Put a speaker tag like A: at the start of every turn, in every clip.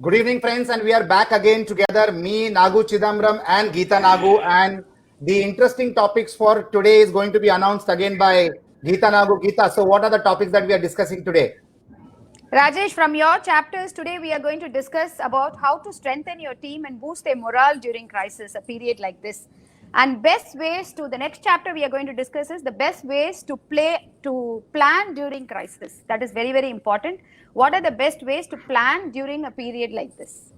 A: Good evening, friends, and we are back again together. Me, Nagu Chidambaram, and Geeta Nagu. And the interesting topics for today is going to be announced again by Geeta Nagu. Geeta, so what are the topics that we are discussing today?
B: Rajesh, from your chapters today, we are going to discuss about how to strengthen your team and boost their morale during crisis, a period like this. And best ways to the next chapter we are going to discuss is the best ways to plan during crisis. That is very, very important. What are the best ways to plan during a period like this?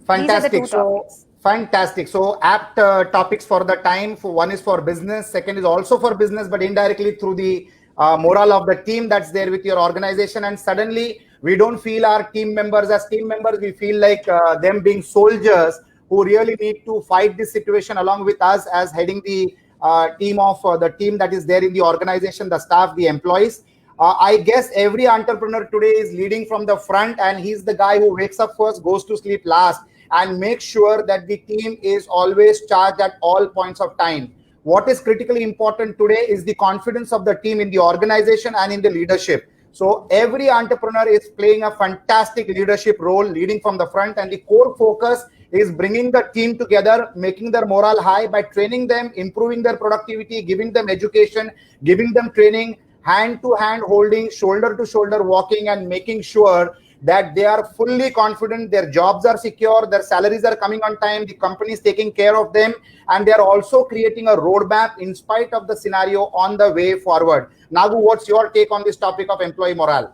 B: These are the two topics.
A: Fantastic. So apt topics for the time. One is for business. Second is also for business, but indirectly through the morale of the team that's there with your organization. And suddenly we don't feel our team members as team members. We feel like them being soldiers who really need to fight this situation along with us as heading the team of the team that is there in the organization, the staff, the employees. I guess every entrepreneur today is leading from the front, and he's the guy who wakes up first, goes to sleep last, and makes sure that the team is always charged at all points of time. What is critically important today is the confidence of the team in the organization and in the leadership. So every entrepreneur is playing a fantastic leadership role, leading from the front, and the core focus is bringing the team together, making their morale high by training them, improving their productivity, giving them education, giving them training, hand to hand holding, shoulder to shoulder walking, and making sure that they are fully confident, their jobs are secure, their salaries are coming on time, the company is taking care of them, and they are also creating a roadmap in spite of the scenario on the way forward. Nagu, what's your take on this topic of employee morale?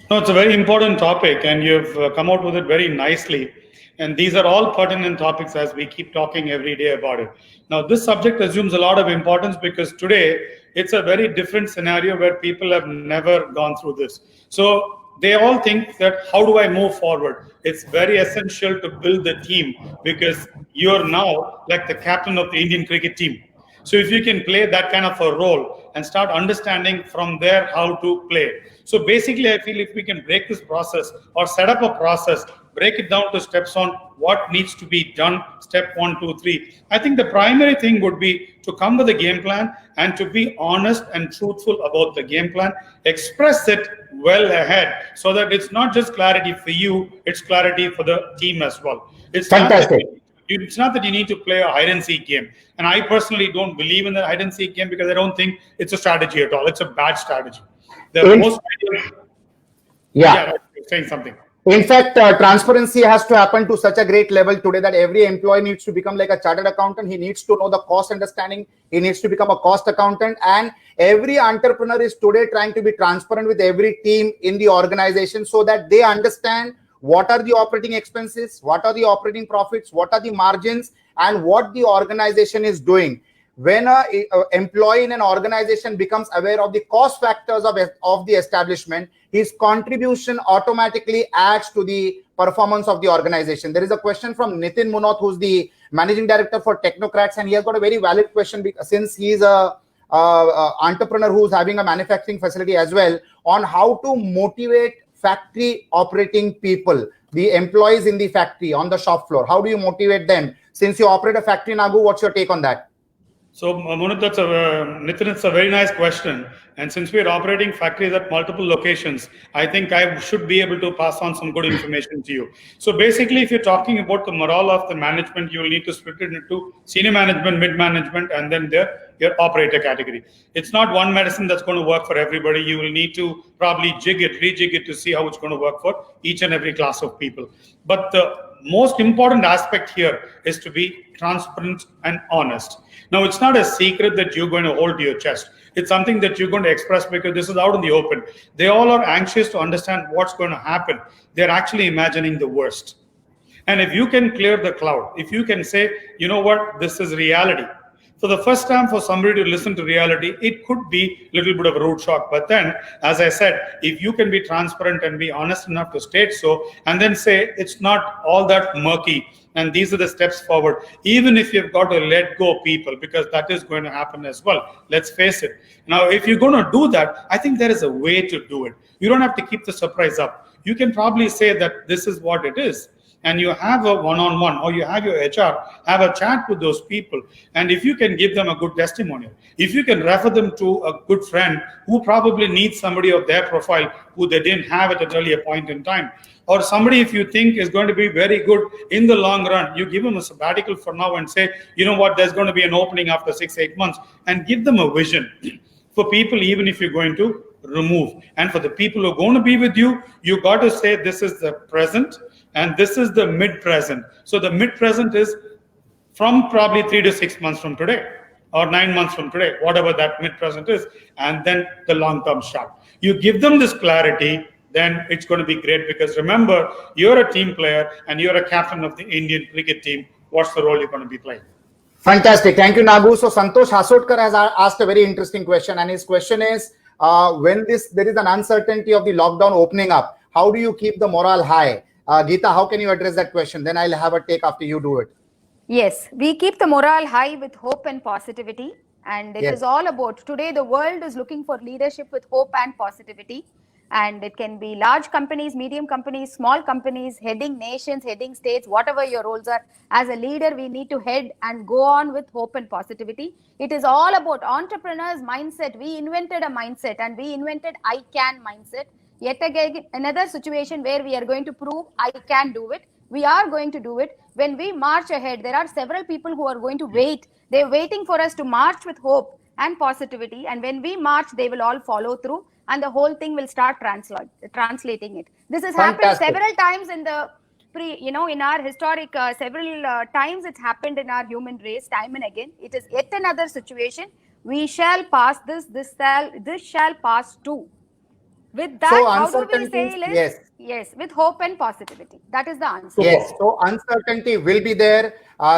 C: No, it's a very important topic, and you've come out with it very nicely. And these are all pertinent topics as we keep talking every day about it. Now, this subject assumes a lot of importance because today it's a very different scenario where people have never gone through this. So they all think that how do I move forward? It's very essential to build the team because you're now like the captain of the Indian cricket team. So if you can play that kind of a role and start understanding from there how to play. So basically, I feel if we can break this process or set up a process, break it down to steps on what needs to be done, step 1, 2, 3. I think the primary thing would be to come with a game plan and to be honest and truthful about the game plan, express it well ahead so that it's not just clarity for you, it's clarity for the team as well.
A: It's fantastic.
C: It's not that you need to play a hide and seek game. And I personally don't believe in the hide and seek game because I don't think it's a strategy at all. It's a bad strategy. Saying something.
A: In fact, transparency has to happen to such a great level today that every employee needs to become like a chartered accountant. He needs to know the cost understanding. He needs to become a cost accountant. And every entrepreneur is today trying to be transparent with every team in the organization so that they understand what are the operating expenses, what are the operating profits, what are the margins, and what the organization is doing. When an employee in an organization becomes aware of the cost factors of the establishment, his contribution automatically adds to the performance of the organization. There is a question from Nitin Munot, who's the managing director for Technocrats, and he has got a very valid question since he's a entrepreneur who's having a manufacturing facility as well, on how to motivate factory operating people, the employees in the factory on the shop floor. How do you motivate them? Since you operate a factory, Nagu, what's your take on that?
C: So, Munit, Nitin, it's a very nice question. And since we're operating factories at multiple locations, I think I should be able to pass on some good information to you. So basically, if you're talking about the morale of the management, you'll need to split it into senior management, mid-management, and then your operator category. It's not one medicine that's going to work for everybody. You will need to probably rejig it to see how it's going to work for each and every class of people. But the most important aspect here is to be transparent and honest. Now, it's not a secret that you're going to hold to your chest. It's something that you're going to express because this is out in the open. They all are anxious to understand what's going to happen. They're actually imagining the worst. And if you can clear the cloud, if you can say, you know what, this is reality. For the first time for somebody to listen to reality, it could be a little bit of a road shock. But then, as I said, if you can be transparent and be honest enough to state so, and then say it's not all that murky, and these are the steps forward, even if you've got to let go people, because that is going to happen as well. Let's face it. Now, if you're going to do that, I think there is a way to do it. You don't have to keep the surprise up. You can probably say that this is what it is. and you have a one-on-one, or you have your HR have a chat with those people, and if you can give them a good testimonial, if you can refer them to a good friend who probably needs somebody of their profile who they didn't have at an earlier point in time, or somebody if you think is going to be very good in the long run, you give them a sabbatical for now and say, you know what, there's going to be an opening after 6-8 months, and give them a vision for people, even if you're going to remove. And for the people who are going to be with you, you got to say this is the present and this is the mid-present. So the mid-present is from probably 3 to 6 months from today, or 9 months from today, whatever that mid-present is, and then the long-term shot. You give them this clarity, then it's going to be great, because remember, you're a team player and you're a captain of the Indian cricket team. What's the role you're going to be playing?
A: Fantastic. Thank you, Nagu. So Santosh Hasotkar has asked a very interesting question, and his question is, when there is an uncertainty of the lockdown opening up, how do you keep the morale high? Geeta, how can you address that question? Then I'll have a take after you do it.
B: Yes, we keep the morale high with hope and positivity. And it is all about, today the world is looking for leadership with hope and positivity. And it can be large companies, medium companies, small companies, heading nations, heading states, whatever your roles are. As a leader, we need to head and go on with hope and positivity. It is all about entrepreneurs' mindset. We invented a mindset, and we invented I can mindset. Yet again, another situation where we are going to prove I can do it. We are going to do it. When we march ahead, there are several people who are going to wait. They're waiting for us to march with hope and positivity. And when we march, they will all follow through, and the whole thing will start translating it. This has happened several times in the in our historic, several times it's happened in our human race, time and again. It is yet another situation. We shall pass this. This shall pass too. With that,
A: so
B: how do we say yes, with hope and positivity? That is the answer.
A: Yes, so uncertainty will be there.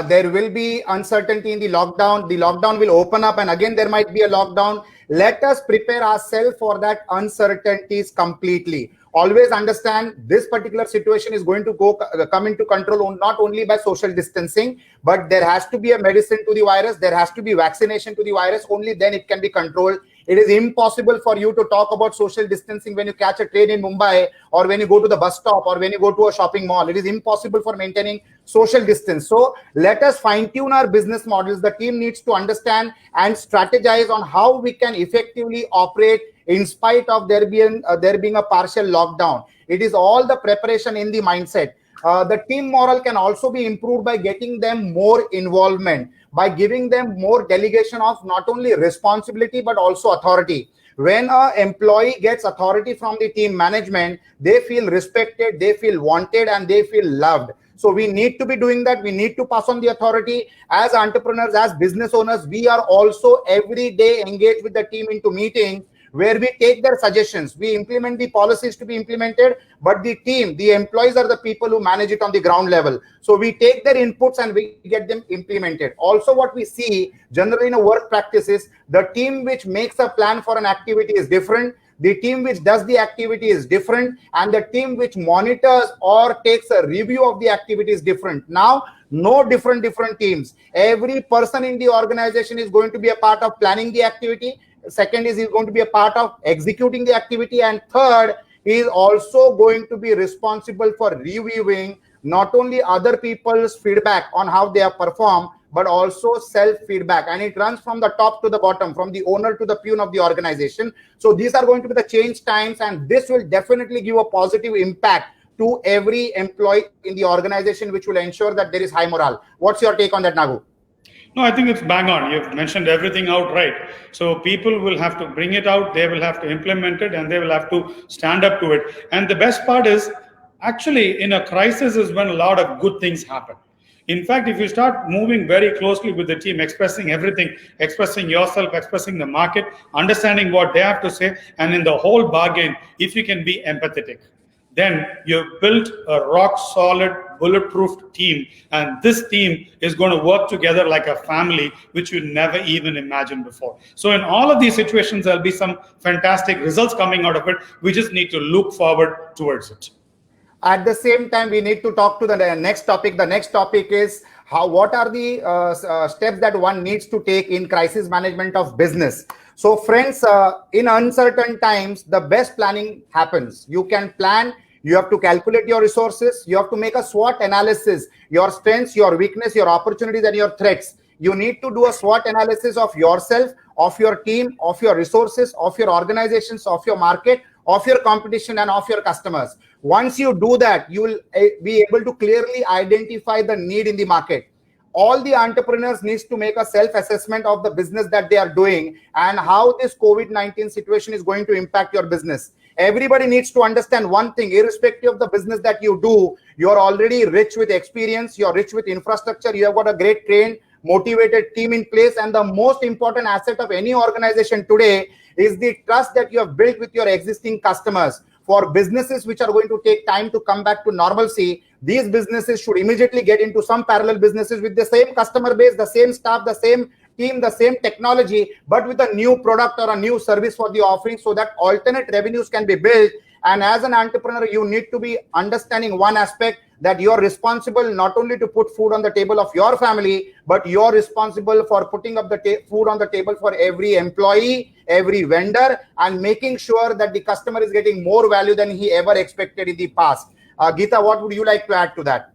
A: There will be uncertainty in the lockdown. The lockdown will open up, and again there might be a lockdown. Let us prepare ourselves for that uncertainties completely. Always understand this particular situation is going to come into control not only by social distancing, but there has to be a medicine to the virus. There has to be vaccination to the virus. Only then it can be controlled. It is impossible for you to talk about social distancing when you catch a train in Mumbai, or when you go to the bus stop, or when you go to a shopping mall. It is impossible for maintaining social distance. So let us fine-tune our business models. The team needs to understand and strategize on how we can effectively operate in spite of there being a partial lockdown. It is all the preparation in the mindset. The team morale can also be improved by getting them more involvement, by giving them more delegation of not only responsibility but also authority. When an employee gets authority from the team management, they feel respected, they feel wanted, and they feel loved. So we need to be doing that. We need to pass on the authority. As entrepreneurs, as business owners, we are also every day engaged with the team into meetings where we take their suggestions. We implement the policies to be implemented, but the team, the employees are the people who manage it on the ground level. So we take their inputs and we get them implemented. Also, what we see generally in a work practice is the team which makes a plan for an activity is different. The team which does the activity is different, and the team which monitors or takes a review of the activity is different. Now, no different teams. Every person in the organization is going to be a part of planning the activity. Second is he's going to be a part of executing the activity, and third, he is also going to be responsible for reviewing not only other people's feedback on how they have performed, but also self-feedback. And it runs from the top to the bottom, from the owner to the peon of the organization. So these are going to be the change times, and this will definitely give a positive impact to every employee in the organization, which will ensure that there is high morale. What's your take on that, Nagu?
C: No, I think it's bang on. You've mentioned everything out right. So people will have to bring it out, they will have to implement it, and they will have to stand up to it. And the best part is, actually, in a crisis is when a lot of good things happen. In fact, if you start moving very closely with the team, expressing everything, expressing yourself, expressing the market, understanding what they have to say, and in the whole bargain, if you can be empathetic, then you've built a rock solid, bulletproof team. And this team is going to work together like a family, which you never even imagined before. So in all of these situations, there'll be some fantastic results coming out of it. We just need to look forward towards it.
A: At the same time, we need to talk to the next topic. The next topic is what are the steps that one needs to take in crisis management of business. So friends, in uncertain times, the best planning happens. You can plan You have to calculate your resources. You have to make a SWOT analysis, your strengths, your weakness, your opportunities, and your threats. You need to do a SWOT analysis of yourself, of your team, of your resources, of your organizations, of your market, of your competition, and of your customers. Once you do that, you will be able to clearly identify the need in the market. All the entrepreneurs needs to make a self-assessment of the business that they are doing and how this COVID-19 situation is going to impact your business. Everybody needs to understand one thing: irrespective of the business that you do, you're already rich with experience, you're rich with infrastructure, you have got a great trained, motivated team in place, and the most important asset of any organization today is the trust that you have built with your existing customers. For businesses which are going to take time to come back to normalcy, these businesses should immediately get into some parallel businesses with the same customer base, the same staff, the same team, the same technology, but with a new product or a new service for the offering, so that alternate revenues can be built. And as an entrepreneur, you need to be understanding one aspect, that you're responsible not only to put food on the table of your family, but you're responsible for putting up the food on the table for every employee, every vendor, and making sure that the customer is getting more value than he ever expected in the past. Geeta, what would you like to add to that?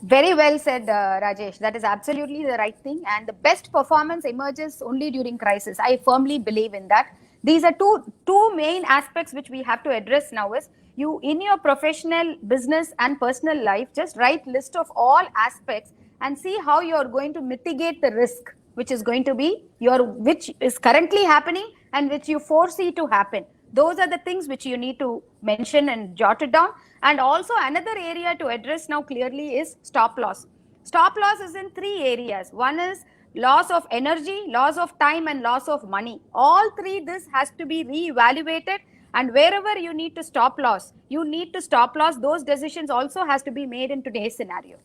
B: Very well said, Rajesh. That is absolutely the right thing. And the best performance emerges only during crisis. I firmly believe in that. These are two main aspects which we have to address now. Is you, in your professional, business and personal life, just write list of all aspects and see how you are going to mitigate the risk, which is going to be which is currently happening and which you foresee to happen. Those are the things which you need to mention and jot it down. And also another area to address now clearly is stop loss. Stop loss is in three areas. One is loss of energy, loss of time, and loss of money. All three, this has to be re-evaluated. And wherever you need to stop loss, you need to stop loss. Those decisions also has to be made in today's scenario.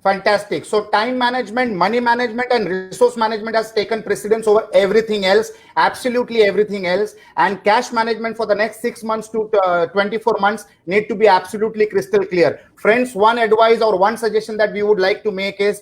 A: Fantastic. So time management, money management, and resource management has taken precedence over everything else, absolutely everything else. And cash management for the next 6 months to 24 months need to be absolutely crystal clear. Friends, one advice or one suggestion that we would like to make is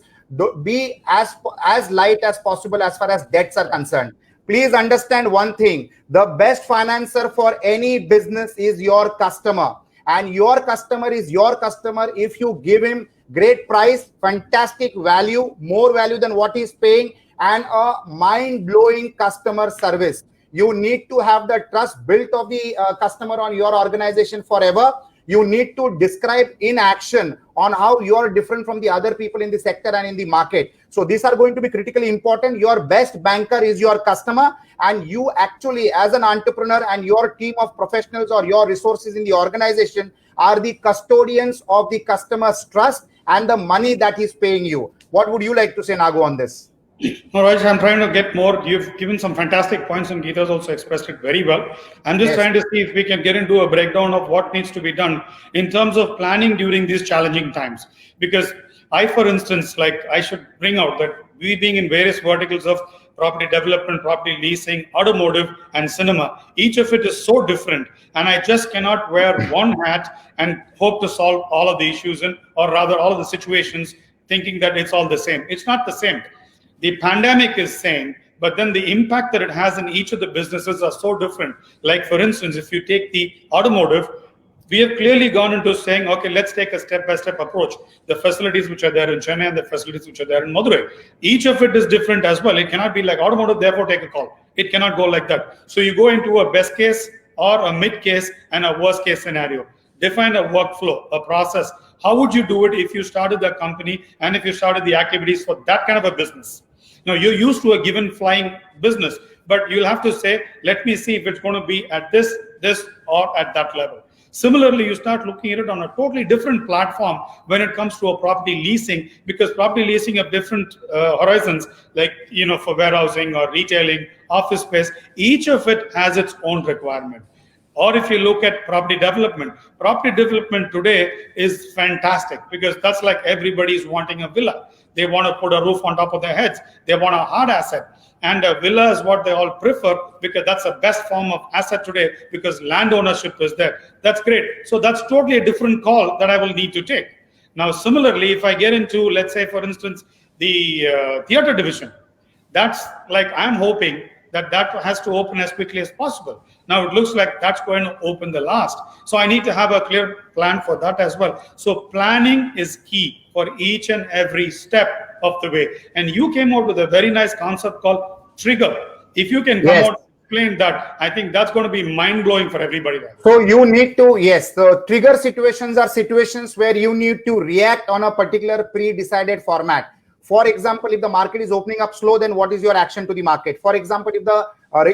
A: be as light as possible as far as debts are concerned. Please understand one thing: the best financer for any business is your customer, and your customer is your customer if you give him great price, fantastic value, more value than what he's paying, and a mind-blowing customer service. You need to have the trust built of the customer on your organization forever. You need to describe in action on how you are different from the other people in the sector and in the market. So these are going to be critically important. Your best banker is your customer, and you actually, as an entrepreneur, and your team of professionals or your resources in the organization are the custodians of the customer's trust and the money that he's paying you. What would you like to say, Nago, on this?
C: All right, I'm trying to get more. You've given some fantastic points, and Geeta's also expressed it very well. I'm just trying to see if we can get into a breakdown of what needs to be done in terms of planning during these challenging times. Because for instance, I should bring out that we being in various verticals of property development, property leasing, automotive, and cinema, each of it is so different. And I just cannot wear one hat and hope to solve all of the issues, or rather all of the situations, thinking that it's all the same. It's not the same. The pandemic is same, but then the impact that it has in each of the businesses are so different. Like, for instance, if you take the automotive, we have clearly gone into saying, okay, let's take a step-by-step approach. The facilities which are there in Chennai and the facilities which are there in Madurai, each of it is different as well. It cannot be like automotive, therefore take a call. It cannot go like that. So you go into a best case or a mid case and a worst case scenario. Define a workflow, a process. How would you do it if you started the company and if you started the activities for that kind of a business? Now, you're used to a given flying business, but you'll have to say, let me see if it's going to be at this, or at that level. Similarly, you start looking at it on a totally different platform when it comes to a property leasing, because property leasing have different horizons, like, for warehousing or retailing, office space. Each of it has its own requirement. Or if you look at property development today is fantastic, because that's like everybody's wanting a villa. They want to put a roof on top of their heads. They want a hard asset. And a villa is what they all prefer, because that's the best form of asset today, because land ownership is there. That's great. So that's totally a different call that I will need to take. Now, similarly, if I get into, let's say, for instance, the theater division, that's like, I'm hoping that has to open as quickly as possible. Now it looks like that's going to open the last. So I need to have a clear plan for that as well. So planning is key for each and every step of the way. And you came out with a very nice concept called trigger. If you can come
A: Yes.
C: out and explain that, I think that's going to be mind-blowing for everybody there.
A: So you need to, yes, the trigger situations are situations where you need to react on a particular pre-decided format. For example, if the market is opening up slow, then what is your action to the market? For example, if the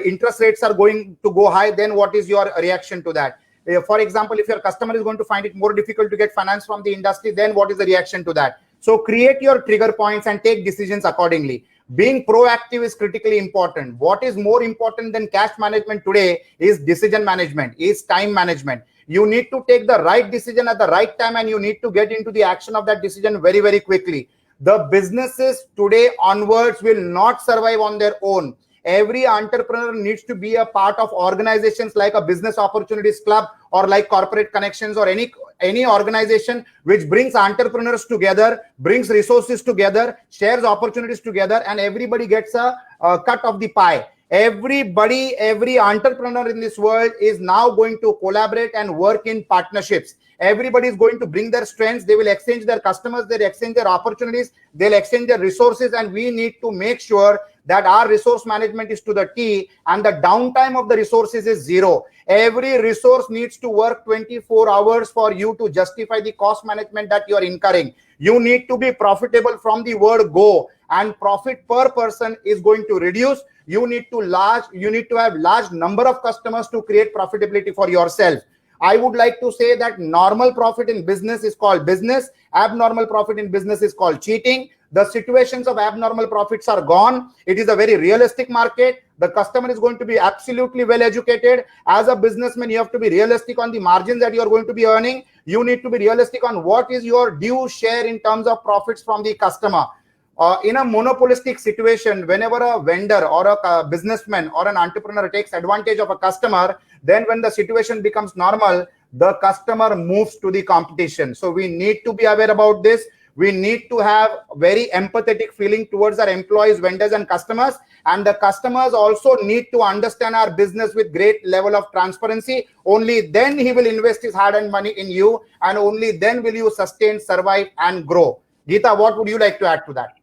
A: interest rates are going to go high, then what is your reaction to that? For example, if your customer is going to find it more difficult to get finance from the industry, then what is the reaction to that? So create your trigger points and take decisions accordingly. Being proactive is critically important. What is more important than cash management today is decision management, is time management. You need to take the right decision at the right time, and you need to get into the action of that decision very, very quickly. The businesses today onwards will not survive on their own. Every entrepreneur needs to be a part of organizations like a Business Opportunities Club or like Corporate Connections or any organization which brings entrepreneurs together, brings resources together, shares opportunities together, and everybody gets a cut of the pie. Everybody, every entrepreneur in this world is now going to collaborate and work in partnerships. Everybody is going to bring their strengths. They will exchange their customers, they'll exchange their opportunities, they'll exchange their resources, and we need to make sure that our resource management is to the T and the downtime of the resources is zero. Every resource needs to work 24 hours for you to justify the cost management that you are incurring. You need to be profitable from the word go, and profit per person is going to reduce. You need to have large number of customers to create profitability for yourself. I would like to say that normal profit in business is called business. Abnormal profit in business is called cheating. The situations of abnormal profits are gone. It is a very realistic market. The customer is going to be absolutely well educated. As a businessman, you have to be realistic on the margins that you are going to be earning. You need to be realistic on what is your due share in terms of profits from the customer. In a monopolistic situation, whenever a vendor or a businessman or an entrepreneur takes advantage of a customer, then when the situation becomes normal, the customer moves to the competition. So we need to be aware about this. We need to have very empathetic feeling towards our employees, vendors, and customers. And the customers also need to understand our business with great level of transparency. Only then he will invest his hard-earned money in you, and only then will you sustain, survive, and grow. Geeta, what would you like to add to that?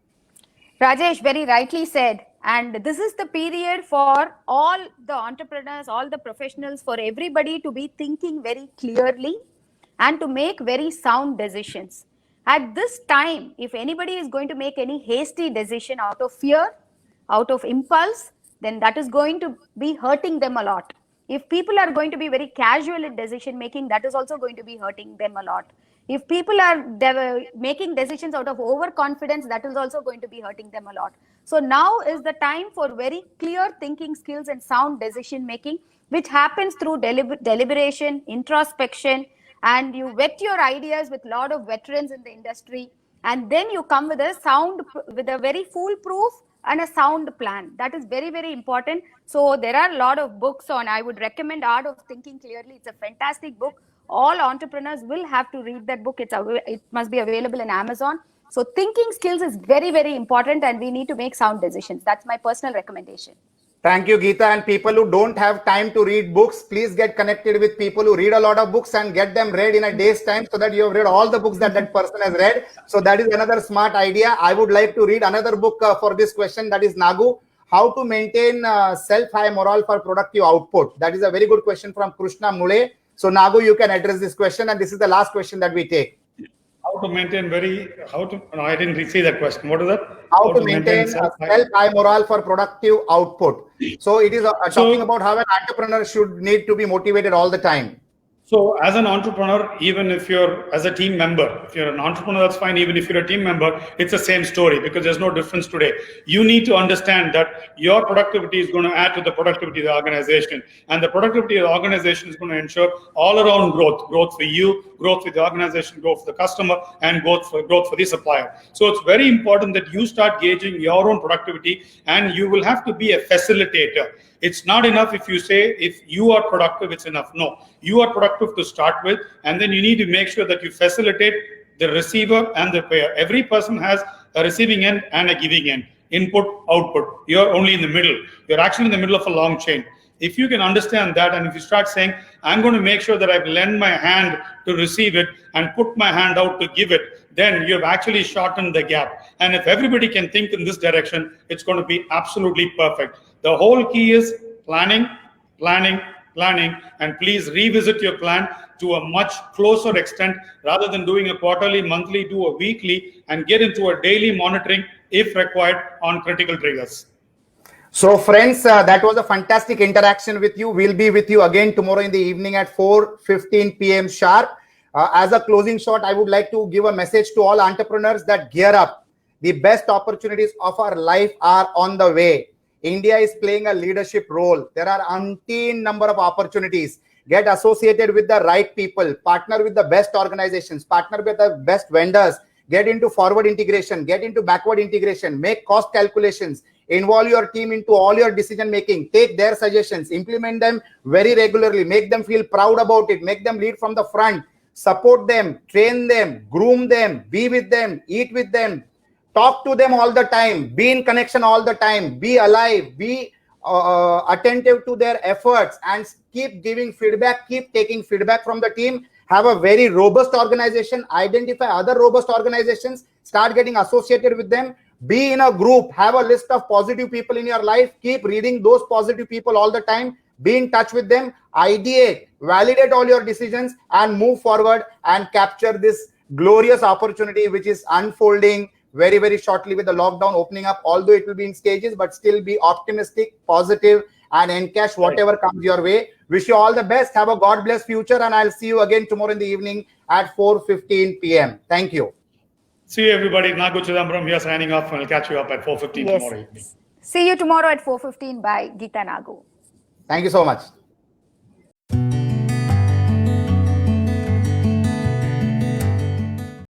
B: Rajesh, very rightly said. And this is the period for all the entrepreneurs, all the professionals, for everybody to be thinking very clearly and to make very sound decisions. At this time, if anybody is going to make any hasty decision out of fear, out of impulse, then that is going to be hurting them a lot. If people are going to be very casual in decision making, that is also going to be hurting them a lot. If people are making decisions out of overconfidence, that is also going to be hurting them a lot. So now is the time for very clear thinking skills and sound decision making, which happens through deliberation, introspection, and you vet your ideas with a lot of veterans in the industry, and then you come with a very foolproof and a sound plan. That is very, very important. So there are a lot of books on, I would recommend Art of Thinking Clearly. It's a fantastic book. All entrepreneurs will have to read that book. It must be available in Amazon. So thinking skills is very, very important, and we need to make sound decisions. That's my personal recommendation.
A: Thank you, Geeta. And people who don't have time to read books, please get connected with people who read a lot of books and get them read in a day's time, so that you have read all the books that that person has read. So that is another smart idea. I would like to read another book for this question, that is Nagu, How to Maintain Self-High Morale for Productive Output. That is a very good question from Krishna Mule. So Nagu, you can address this question, and this is the last question that we take.
C: How to maintain no, I didn't see that question. What is that?
A: How to maintain self-high morale for productive output. So it is talking about how an entrepreneur should need to be motivated all the time.
C: So as an entrepreneur, even if you're as a team member, if you're an entrepreneur, that's fine. Even if you're a team member, it's the same story, because there's no difference today. You need to understand that your productivity is going to add to the productivity of the organization, and the productivity of the organization is going to ensure all around growth for you, growth with the organization, growth for the customer, and growth for the supplier. So it's very important that you start gauging your own productivity, and you will have to be a facilitator. It's not enough if you say, if you are productive, it's enough. No, you are productive to start with, and then you need to make sure that you facilitate the receiver and the payer. Every person has a receiving end and a giving end. input, output. You're only in the middle. You're actually in the middle of a long chain. If you can understand that, and if you start saying, I'm going to make sure that I've lent my hand to receive it and put my hand out to give it, then you've actually shortened the gap. And if everybody can think in this direction, it's going to be absolutely perfect. The whole key is planning, planning, planning, and please revisit your plan to a much closer extent rather than doing a quarterly, monthly, do a weekly, and get into a daily monitoring if required on critical triggers.
A: So friends, that was a fantastic interaction with you. We'll be with you again tomorrow in the evening at 4:15 p.m. sharp. As a closing shot, I would like to give a message to all entrepreneurs that gear up. The best opportunities of our life are on the way. India is playing a leadership role. There are umpteen number of opportunities. Get associated with the right people, partner with the best organizations, partner with the best vendors, get into forward integration, get into backward integration, make cost calculations, involve your team into all your decision making, take their suggestions, implement them very regularly, make them feel proud about it, make them lead from the front, support them, train them, groom them, be with them, eat with them, talk to them all the time, be in connection all the time, be alive, be attentive to their efforts, and keep giving feedback, keep taking feedback from the team. Have a very robust organization, identify other robust organizations, start getting associated with them, be in a group, have a list of positive people in your life, keep reading those positive people all the time, be in touch with them, ideate, validate all your decisions, and move forward and capture this glorious opportunity which is unfolding very, very shortly with the lockdown opening up, although it will be in stages, but still be optimistic, positive, and encash whatever comes your way. Wish you all the best. Have a God bless future, and I'll see you again tomorrow in the evening at 4:15 p.m. Thank you.
C: See you, everybody. Nagu Chidambaram here signing off, and I'll catch you up at 4:15 tomorrow evening.
B: See you tomorrow at 4:15 by Geeta Nagu.
A: Thank you so much.